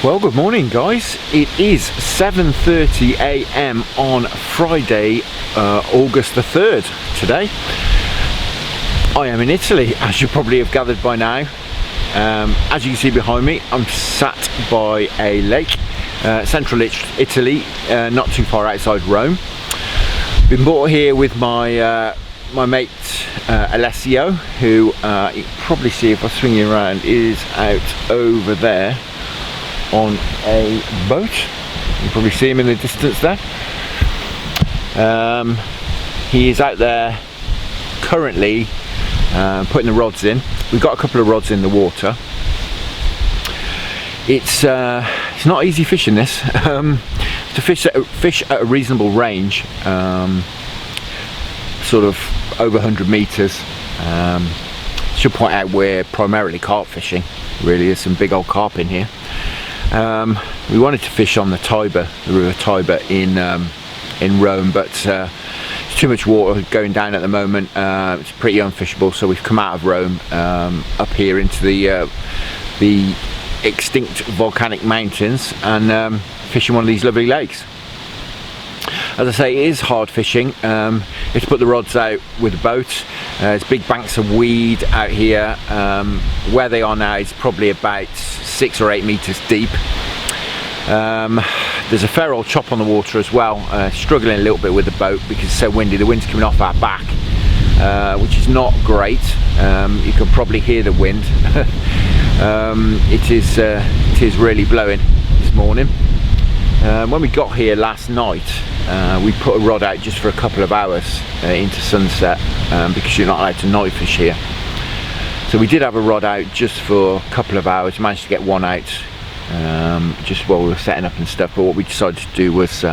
Well, good morning guys. It is 7:30 a.m. on Friday, August the 3rd today. I am in Italy, as you probably have gathered by now. As you can see behind me, I'm sat by a lake, central Italy, not too far outside Rome. Been brought here with my my mate Alessio, who you can probably see if I swing you around, is out over there on a boat. You can probably see him in the distance there. He is out there currently putting the rods in. We've got a couple of rods in the water. It's not easy fishing this. To fish at a reasonable range, sort of over 100 meters. Should point out we're primarily carp fishing. Really, there's some big old carp in here. We wanted to fish on the Tiber, the river Tiber in Rome, but it's too much water going down at the moment. It's pretty unfishable, so we've come out of Rome up here into the extinct volcanic mountains and fishing one of these lovely lakes. As I say, it is hard fishing. It's put the rods out with the boat. There's big banks of weed out here. Where they are now is probably about 6 or 8 meters deep. There's a fair old chop on the water as well. Struggling a little bit with the boat because it's so windy. The wind's coming off our back, which is not great. You can probably hear the wind. It is really blowing this morning. When we got here last night, we put a rod out just for a couple of hours into sunset, because you're not allowed to night fish here. So we did have a rod out just for a couple of hours, managed to get one out just while we were setting up and stuff. But what we decided to do was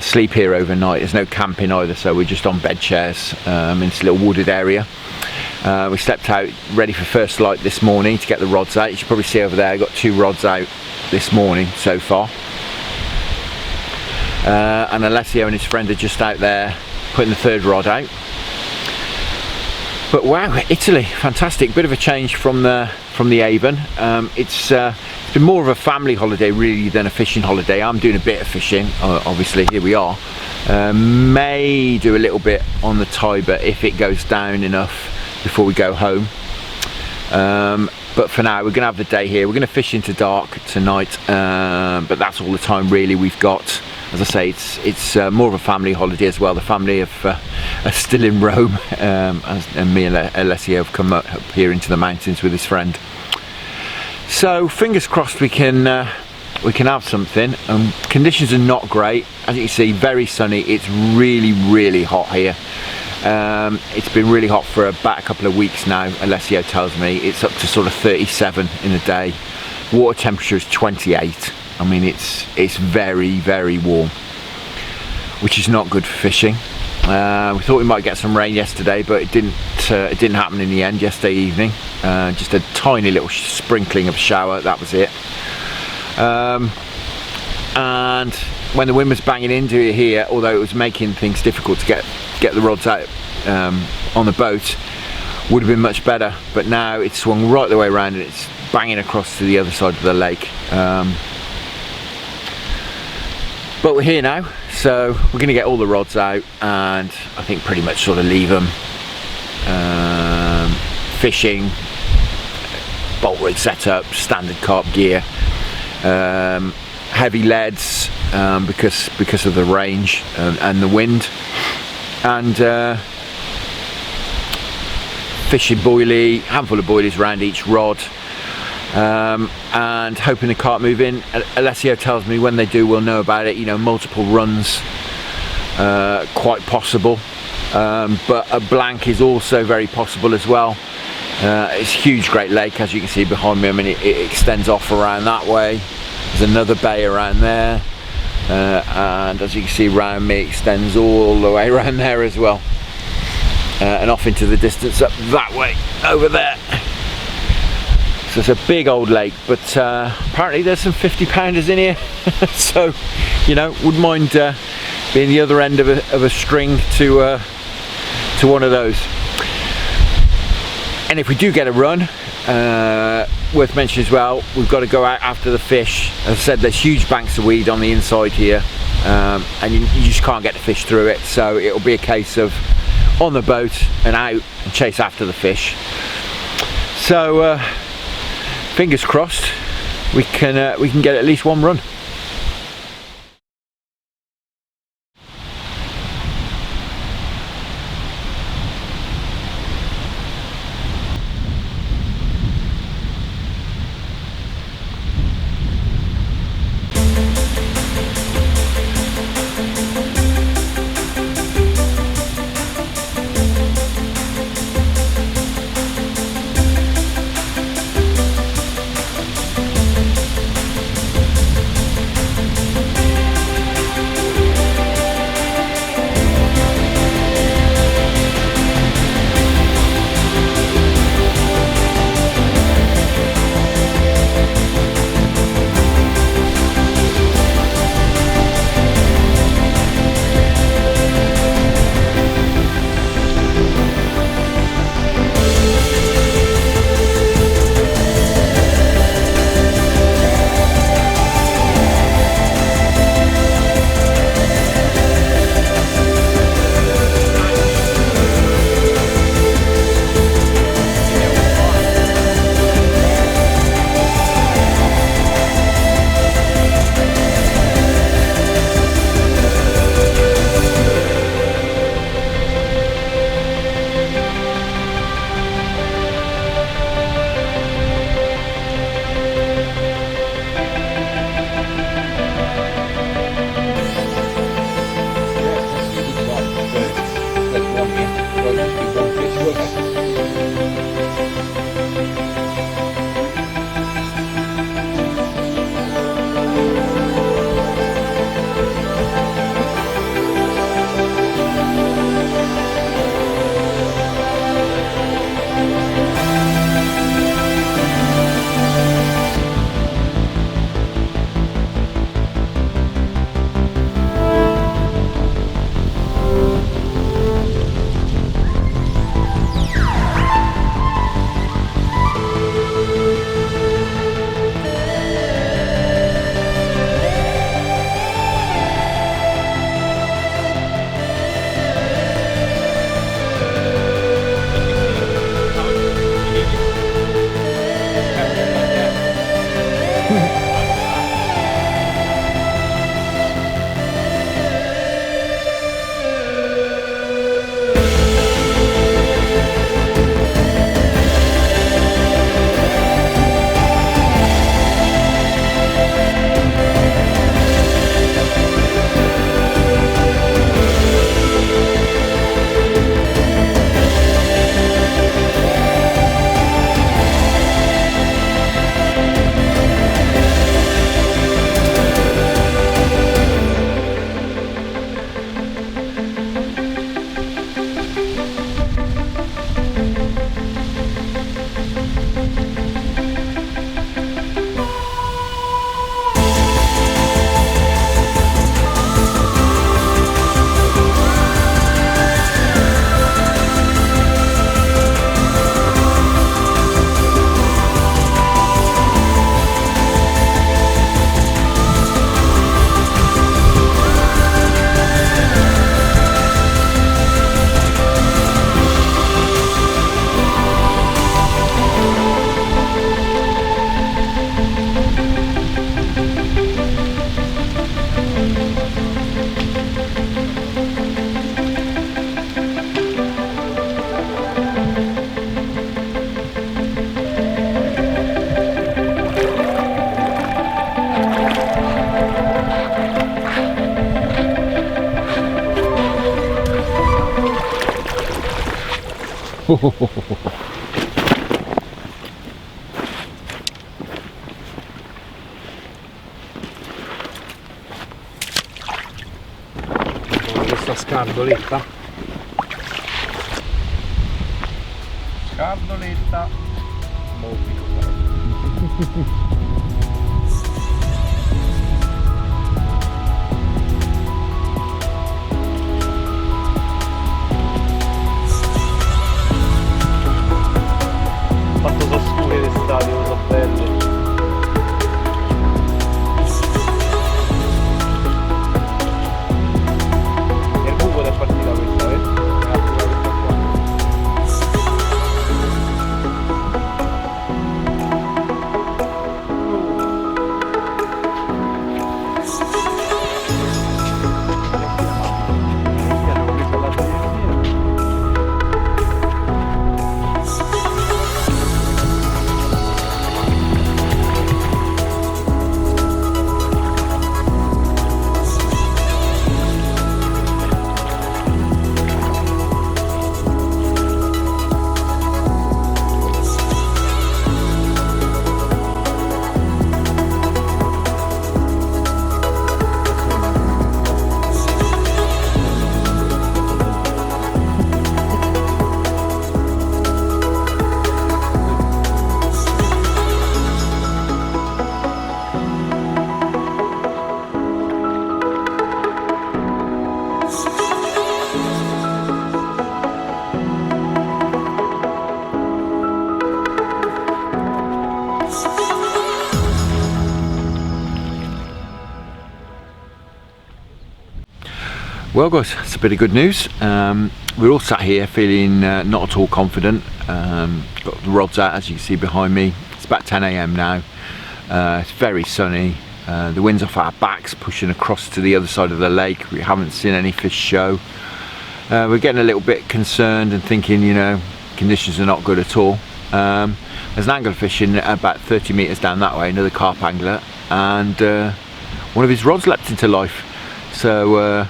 sleep here overnight. There's no camping either, so we're just on bed chairs in this little wooded area. We slept out ready for first light this morning to get the rods out. You should probably see over there, I got 2 rods out this morning so far. And Alessio and his friend are just out there putting the 3rd rod out. But wow, Italy, fantastic! Bit of a change from the Avon. It's been more of a family holiday really than a fishing holiday. I'm doing a bit of fishing, obviously. Here we are. May do a little bit on the Tiber if it goes down enough before we go home. But for now, we're going to have the day here. We're going to fish into dark tonight, but that's all the time really we've got. As I say, it's more of a family holiday as well. The family are still in Rome, and me and Alessio have come up here into the mountains with his friend. So fingers crossed we can have something. Conditions are not great, as you can see. Very sunny. It's really hot here. It's been really hot for about a couple of weeks now. Alessio tells me it's up to sort of 37 in a day. Water temperature is 28. I mean, it's very warm, which is not good for fishing. We thought we might get some rain yesterday, but it didn't happen in the end. Yesterday evening, just a tiny little sprinkling of a shower. That was it. And when the wind was banging into it here, although it was making things difficult to get the rods out on the boat, would have been much better. But now it's swung right the way around and it's banging across to the other side of the lake. But we're here now, so we're going to get all the rods out and I think pretty much sort of leave them fishing, bolt rig setup, standard carp gear, heavy leads because of the range and the wind, and fishing boilie, handful of boilies around each rod. And hoping the carp move in. Alessio tells me when they do we'll know about it. You know, multiple runs quite possible, but a blank is also very possible as well. It's a huge great lake, as you can see behind me. I mean, it extends off around that way. There's another bay around there, and as you can see around me, it extends all the way around there as well, and off into the distance up that way over there. So it's a big old lake, but apparently there's some 50-pounders in here. So, you know, wouldn't mind being the other end of a string to one of those. And if we do get a run, worth mentioning as well, we've got to go out after the fish. As I said, there's huge banks of weed on the inside here, and you just can't get the fish through it, so it'll be a case of on the boat and out and chase after the fish. So fingers crossed we can get at least one run. Questa scardoletta molto piccola. Fatto so scuri d'estate, lo so bene. Well guys, it's a bit of good news. We're all sat here feeling not at all confident. Got the rods out, as you can see behind me. It's about 10 AM now. It's very sunny. The wind's off our backs, pushing across to the other side of the lake. We haven't seen any fish show. We're getting a little bit concerned and thinking, you know, conditions are not good at all. There's an angler fishing about 30 metres down that way, another carp angler, and one of his rods leapt into life. So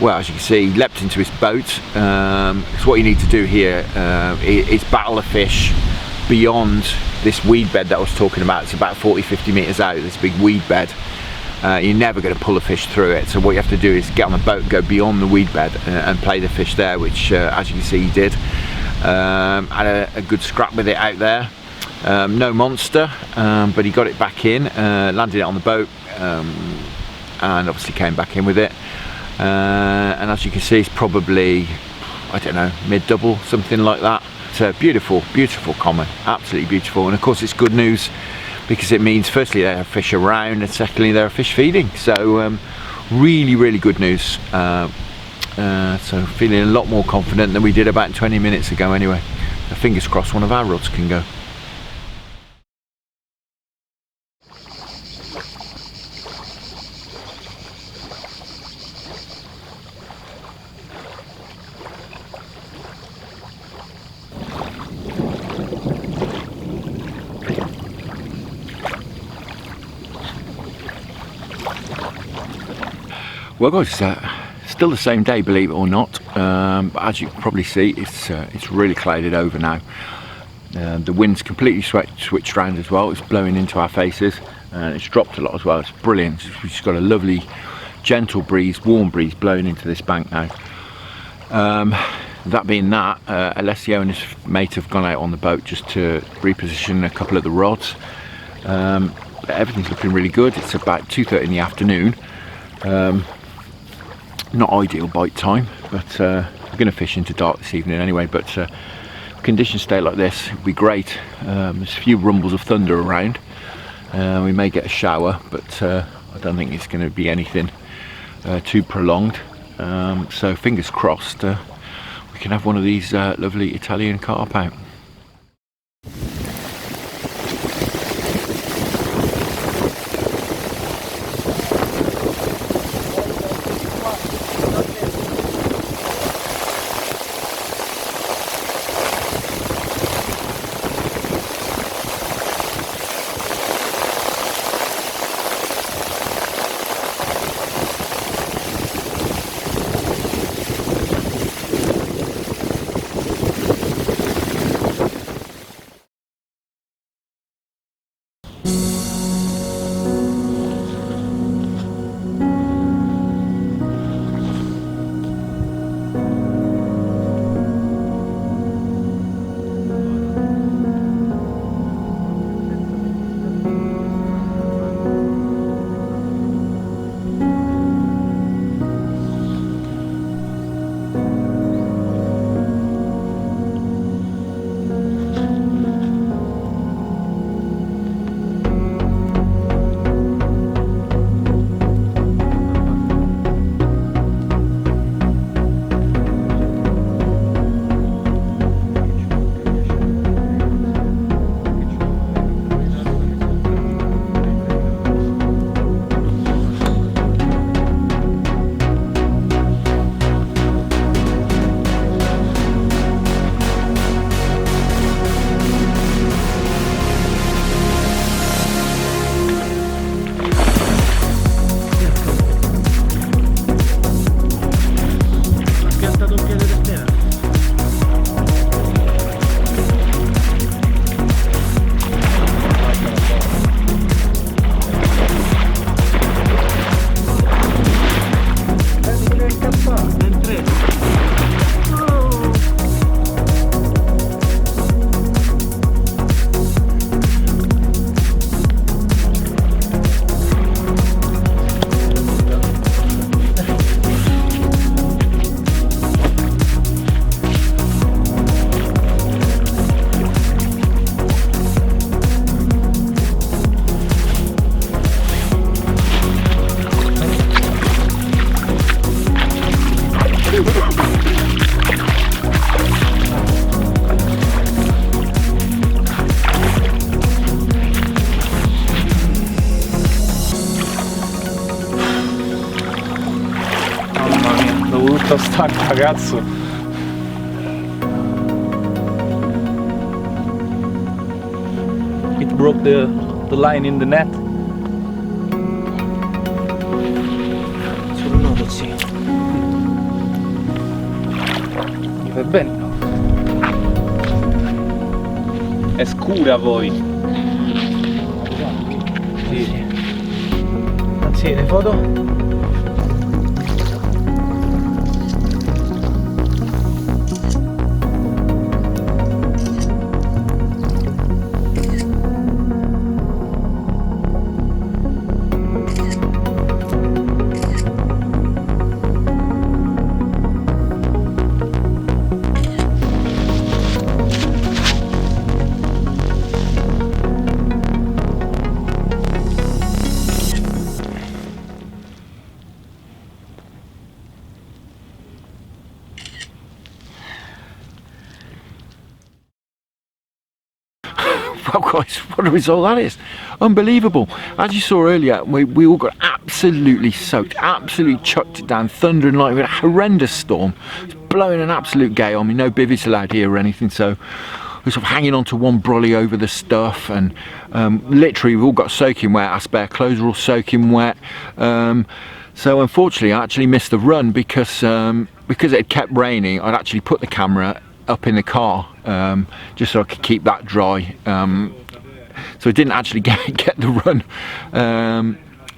well, as you can see, he leapt into his boat. So what you need to do here is battle a fish beyond this weed bed that I was talking about. It's about 40-50 metres out, this big weed bed. You're never going to pull a fish through it, so what you have to do is get on the boat and go beyond the weed bed and play the fish there, which as you can see he did. Had a good scrap with it out there. No monster, but he got it back in, landed it on the boat, and obviously came back in with it. And as you can see, it's probably, I don't know, mid-double, something like that. It's a beautiful, beautiful common, absolutely beautiful. And of course it's good news because it means firstly there are fish around, and secondly there are fish feeding. So really, really good news. So feeling a lot more confident than we did about 20 minutes ago anyway. So fingers crossed one of our rods can go. Well guys, still the same day, believe it or not, but as you can probably see, it's really clouded over now. The wind's completely switched around as well. It's blowing into our faces, and it's dropped a lot as well. It's brilliant. We've just got a lovely gentle breeze, warm breeze blowing into this bank now. That being that, Alessio and his mate have gone out on the boat just to reposition a couple of the rods. But everything's looking really good. It's about 2:30 in the afternoon. Not ideal bite time, but we're going to fish into dark this evening anyway. But if conditions stay like this, it'd be great. There's a few rumbles of thunder around. We may get a shower, but I don't think it's going to be anything too prolonged. So fingers crossed, we can have one of these lovely Italian carp out. Sto stanco ragazzo. It broke the line in the net. Solo un nodo, sì. Mi fai bene? È scura voi. Sì. Anzi, le foto? Well guys, what a result that is. Unbelievable. As you saw earlier, we all got absolutely soaked, absolutely chucked it down, thunder and lightning, a horrendous storm. It's blowing an absolute gale. I mean, no bivvies allowed here or anything, so we're sort of hanging on to one brolly over the stuff, and literally we've all got soaking wet. Our spare clothes are all soaking wet. So unfortunately I actually missed the run because it had kept raining. I'd actually put the camera up in the car just so I could keep that dry, so I didn't actually get the run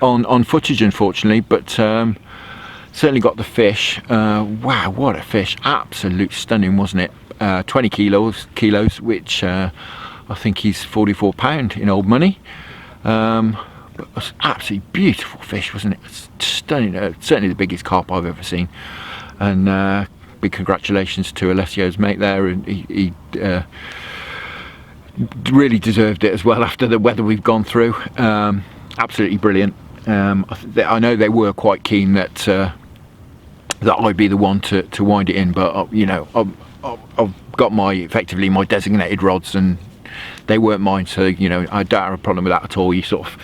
on footage, unfortunately, but certainly got the fish. Wow, what a fish, absolute stunning, wasn't it? 20 kilos, which I think he's £44 in old money. But it was absolutely beautiful fish, wasn't it? It's stunning, certainly the biggest carp I've ever seen. And big congratulations to Alessio's mate there, and he really deserved it as well after the weather we've gone through. Absolutely brilliant. I know they were quite keen that I'd be the one to wind it in, but you know, I've got effectively my designated rods and they weren't mine, so you know, I don't have a problem with that at all. You sort of,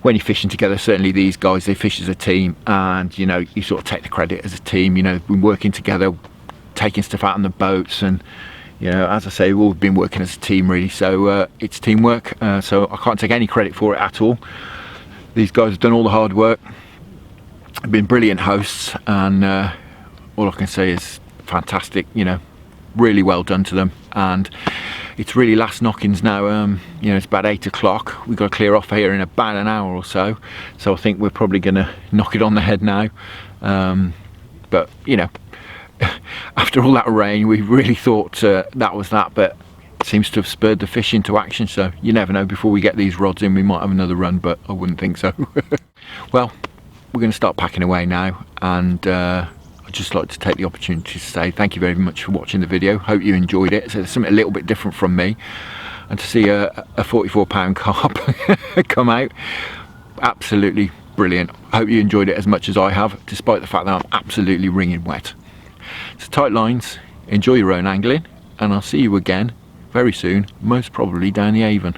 when you're fishing together, certainly these guys, they fish as a team, and you know, you sort of take the credit as a team. You know, we've been working together, taking stuff out on the boats, and you know, as I say, we've all been working as a team really, so it's teamwork, so I can't take any credit for it at all. These guys have done all the hard work, have been brilliant hosts, and all I can say is fantastic, you know, really well done to them. And it's really last knockings now. You know, it's about 8 o'clock. We've got to clear off here in about an hour or so. So I think we're probably going to knock it on the head now. But you know, after all that rain, we really thought that was that. But it seems to have spurred the fish into action. So you never know. Before we get these rods in, we might have another run. But I wouldn't think so. Well, we're going to start packing away now, and I'd just like to take the opportunity to say thank you very much for watching the video. Hope you enjoyed it. So there's something a little bit different from me, and to see a 44-pound carp come out, absolutely brilliant. I hope you enjoyed it as much as I have, despite the fact that I'm absolutely wringing wet. So tight lines, enjoy your own angling, and I'll see you again very soon, most probably down the Avon.